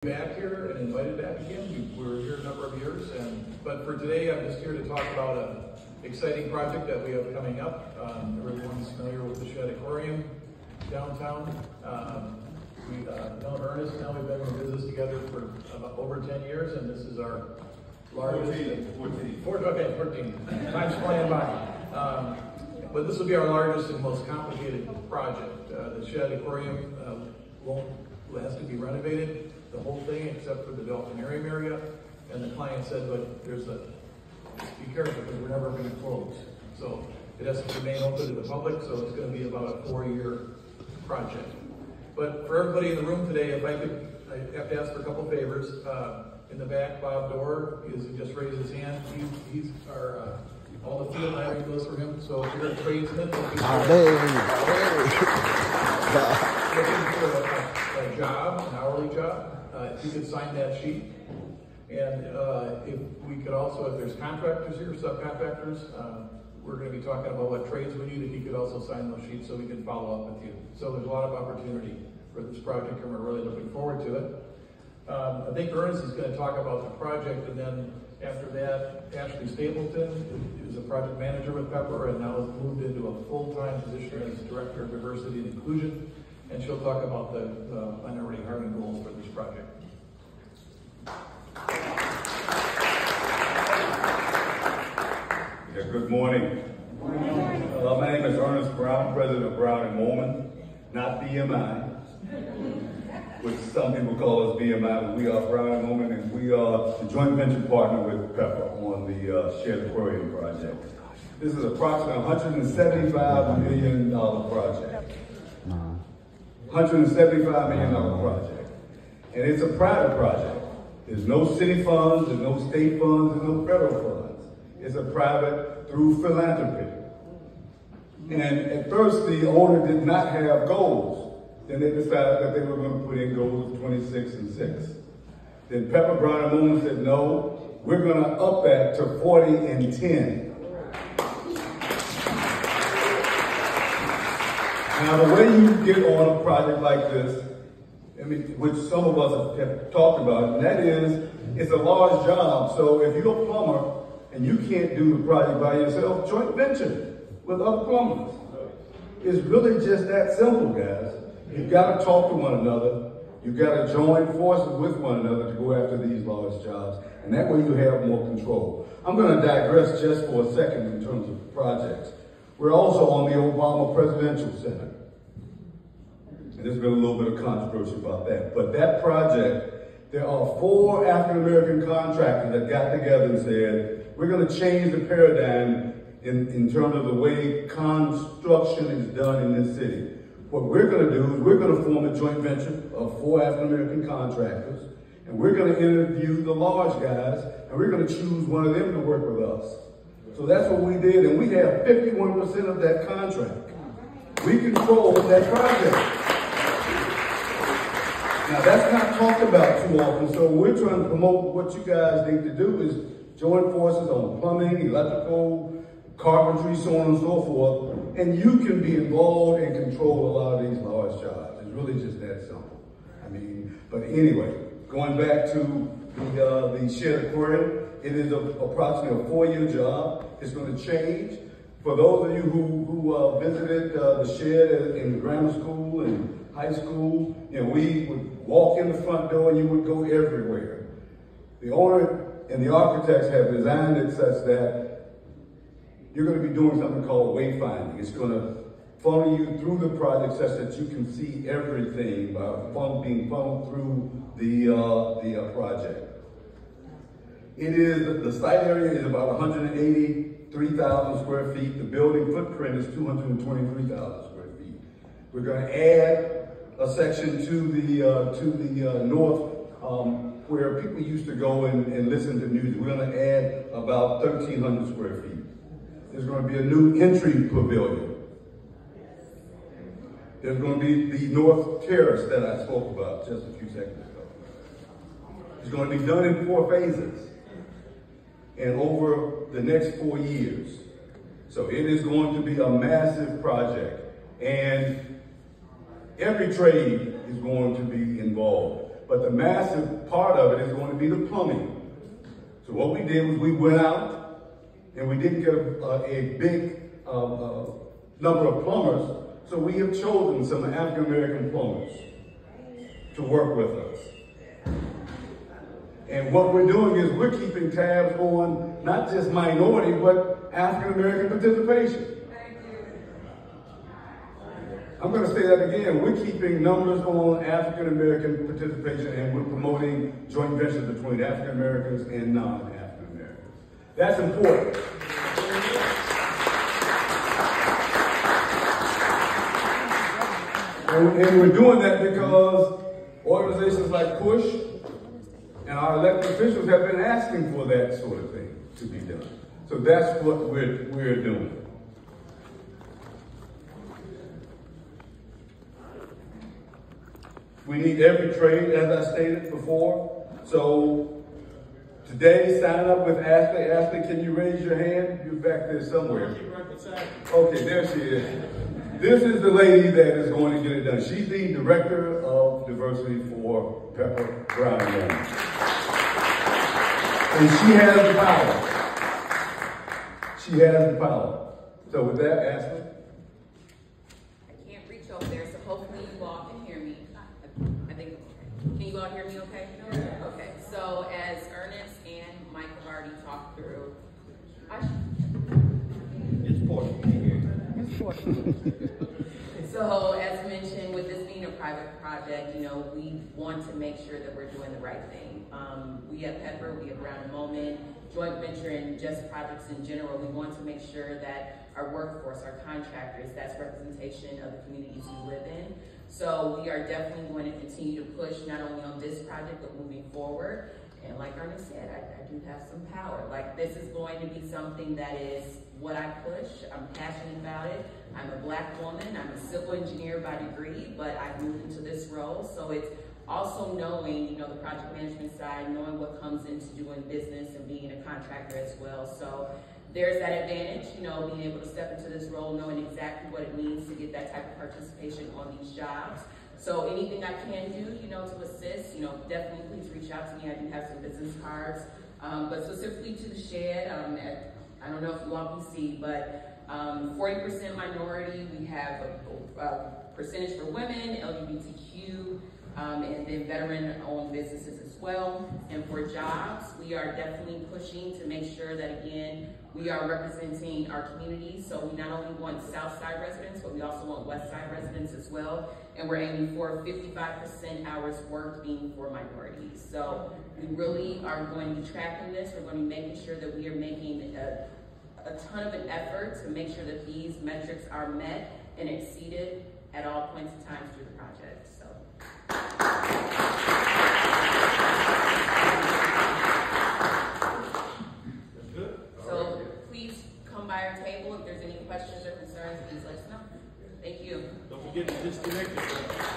Back here and invited back again. We were here a number of years, but for today I'm just here to talk about an exciting project that we have coming up. Everyone's familiar with the Shed Aquarium downtown. We've known Ernest now. We've been in business together for about over 10 years, and this is our largest. 14. Time's flying by. But this will be our largest and most complicated project. The Shed Aquarium has to be renovated, the whole thing except for the dolphinarium area. And the client said, but be careful because we're never going to close. So it has to remain open to the public, so it's going to be about a 4-year project. But for everybody in the room today, I have to ask for a couple favors. In the back, Bob Dorr just raised his hand. He's our, all the field hiring goes for him. So if you're a tradesman, looking for a job, an hourly job, if you could sign that sheet. And if we could also, if there's contractors here, subcontractors, we're going to be talking about what trades we need. If you could also sign those sheets so we can follow up with you. So there's a lot of opportunity for this project, and we're really looking forward to it. I think Ernest is going to talk about the project, and then after that, Ashley Stapleton is a project manager with Pepper and now has moved into a full-time position as Director of Diversity and Inclusion, and she'll talk about the minority hiring goals for this project. Yeah, good morning. My name is Ernest Brown, President of Brown and Moman, not BMI, which some people call us BMI, but we are Brown and Moman, and we are the joint venture partner with Pepper on the Shed Aquarium project. This is approximately $175 million project. $175 million project. And it's a private project. There's no city funds, there's no state funds, there's no federal funds. It's a private through philanthropy. And at first the owner did not have goals. Then they decided that they were going to put in goals of 26 and 6. Then Pepper, Brown and Moon said, no, we're going to up that to 40 and 10. Now, the way you get on a project like this, I mean, which some of us have talked about, and that is, it's a large job. So if you're a plumber and you can't do the project by yourself, joint venture with other plumbers. It's really just that simple, guys. You've got to talk to one another. You've got to join forces with one another to go after these large jobs. And that way you have more control. I'm going to digress just for a second in terms of projects. We're also on the Obama Presidential Center. And there's been a little bit of controversy about that. But that project, there are 4 African-American contractors that got together and said, we're going to change the paradigm in terms of the way construction is done in this city. What we're going to do is we're going to form a joint venture of 4 African-American contractors, and we're going to interview the large guys, and we're going to choose one of them to work with us. So that's what we did, and we have 51% of that contract. We control that project. Now that's not talked about too often, so we're trying to promote what you guys need to do is join forces on plumbing, electrical, carpentry, so on and so forth, and you can be involved and control a lot of these large jobs. It's really just that simple. I mean, but anyway, going back to the Shed Aquarium, it is approximately a 4-year job. It's going to change. For those of you who visited the Shed in grammar school and high school, you know, we would walk in the front door and you would go everywhere. The owner and the architects have designed it such that you're going to be doing something called wayfinding. It's going to funnel you through the project such that you can see everything by being funneled through the project. It is, the site area is about 183,000 square feet. The building footprint is 223,000 square feet. We're going to add a section to the north where people used to go and listen to music. We're going to add about 1,300 square feet. There's going to be a new entry pavilion. There's going to be the North Terrace that I spoke about just a few seconds ago. It's going to be done in 4 phases and over the next 4 years. So it is going to be a massive project, and every trade is going to be involved. But the massive part of it is going to be the plumbing. So what we did was we went out and we didn't get a big number of plumbers. So we have chosen some African-American plumbers to work with us. And what we're doing is we're keeping tabs on not just minority, but African-American participation. I'm going to say that again. We're keeping numbers on African-American participation, and we're promoting joint ventures between African-Americans and non-African-Americans. That's important. And we're doing that because organizations like PUSH and our elected officials have been asking for that sort of thing to be done. So that's what we're doing. We need every trade, as I stated before. So today, sign up with Ashley. Ashley, can you raise your hand? You're back there somewhere. Okay, there she is. This is the lady that is going to get it done. She's the Director of Diversity for Pepper Brown Young. And she has the power. She has the power. So with that, Ashley. I can't reach over there, so hopefully you all can hear me. I think, can you all hear me okay? Yeah. Okay, so as Ernest and Mike have already talked through, It's important. So as mentioned, with this being a private project, you know, we want to make sure that we're doing the right thing. We at Pepper, we at Brown & Moment, joint venture and just projects in general, we want to make sure that our workforce, our contractors, that's representation of the communities we live in. So we are definitely going to continue to push not only on this project, but moving forward. And like Ernest said, I do have some power. Like, this is going to be something that is what I push. I'm passionate about it. I'm a Black woman. I'm a civil engineer by degree, but I've moved into this role. So it's also knowing, you know, the project management side, knowing what comes into doing business and being a contractor as well. So there's that advantage, you know, being able to step into this role, knowing exactly what it means to get that type of participation on these jobs. So anything I can do, you know, to assist, you know, definitely please reach out to me. I do have some business cards, but specifically to the shed, I don't know if you all can see, but 40% minority, we have a percentage for women, LGBTQ, and then veteran-owned businesses as well. And for jobs, we are definitely pushing to make sure that, again, we are representing our communities. So we not only want South Side residents, but we also want West Side residents as well. And we're aiming for 55% hours worked being for minorities. So we really are going to be tracking this. We're going to be making sure that we are making a ton of an effort to make sure that these metrics are met and exceeded at all points in time through the project. So. That's good. So please come by our table. If there's any questions or concerns, please let us know. Thank you. Don't forget to disconnect yourself.